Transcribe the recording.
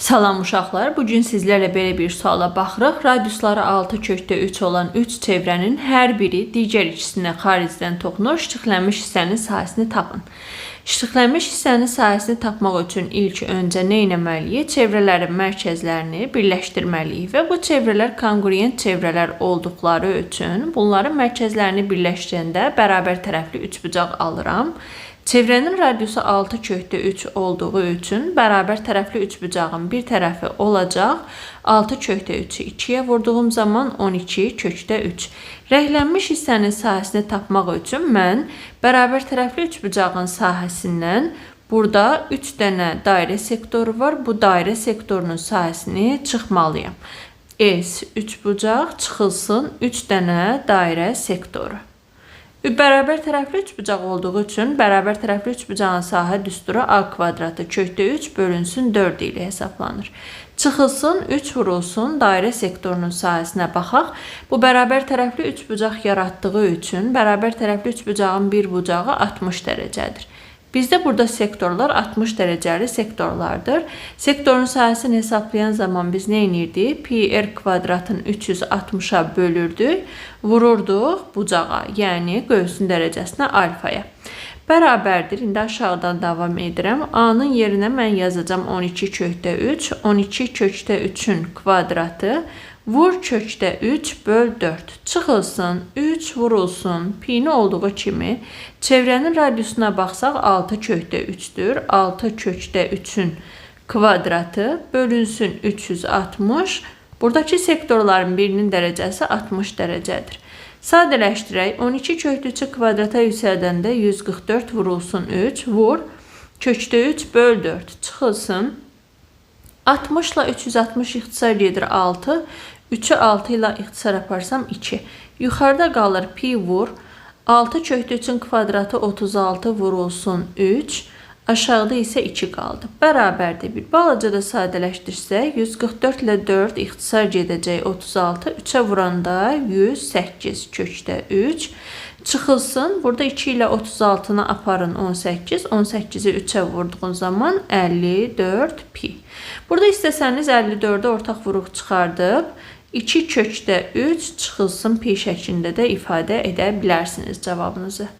Salam uşaqlar, bugün sizlərlə belə bir suala baxırıq. Radiusları 6/3 olan 3 çevrənin hər biri digər ikisinə xaricdən toxunur. Şişiqlənmiş hissənin sahəsini tapın. Şişiqlənmiş hissənin sahəsini tapmaq üçün ilk öncə nə etməliyik? Çevrələrin mərkəzlərini birləşdirməliyik və bu çevrələr kongruent çevrələr olduqları üçün bunların mərkəzlərini birləşdirəndə bərabər tərəfli üçbucaq alıram. Çevrənin radiusu 6/3 olduğu üçün bərabər tərəfli üçbucağın bir tərəfi olacaq. 6/3'ü 2'yə vurduğum zaman 12/3. Rənglənmiş hissənin sahəsini tapmaq üçün mən bərabər tərəfli üçbucağın sahəsindən burada 3 dənə dairə sektoru var. Bu dairə sektorunun sahəsini çıxmalıyam. S üçbucaq çıxılsın 3 dənə dairə sektoru. Bərabər tərəfli üçbucaq olduğu üçün bərabər tərəfli üçbucağın sahə düsturu a kvadratı /3 bölünsün 4 ilə hesablanır. Çıxılsın 3 vurulsun dairə sektorunun sahəsinə baxaq. Bu bərabər tərəfli üçbucaq yaratdığı üçün bərabər tərəfli üçbucağın bir bucağı 60 dərəcədir. Bizdə burada sektorlar 60 dərəcəli sektorlardır. Sektorun sahəsini hesaplayan zaman biz nə edirdik? Pi r kvadratın 360'a bölürdük, vururduq bucağa, yəni qövsün dərəcəsinə alfaya. Bərabərdir. İndi aşağıdan davam edirəm. A-nın yerinə mən yazacağım 12/3. 12/3'ün kvadratı vur kökdə 3 böl 4. Çıxılsın 3 vurulsun. Pi olduğu kimi çevrənin radiusuna baxsaq 6/3'dür. 6/3'ün kvadratı bölünsün 360. Buradakı sektorların birinin dərəcəsi 60 dərəcədir. Sadələşdirək. 12/3'ü kvadrata yüksəldəndə 144 vurulsun 3 vur. Kökdə 3 böl 4. Çıxılsın. 60 ilə 360 ixtisar gedir 6. 3'ü 6 ilə ixtisar aparsam 2. Yuxarıda qalır pi vur. 6/3'ün kvadratı 36 vurulsun 3. Aşağıda isə 2 qaldı. Bərabərdir. Bir balaca da sadələşdirsək 144 ilə 4 ixtisar gedəcək 36. 3'ə vuranda 108 kökdə 3. Çıxılsın. Burada 2 ilə 36'nı aparın 18. 18'i 3'ə vurduğun zaman 54 pi. Burada istəsəniz 54'ü ortaq vuruq çıxardıb 2 kökdə 3 çıxılsın pi şəklində də ifadə edə bilərsiniz cavabınızı.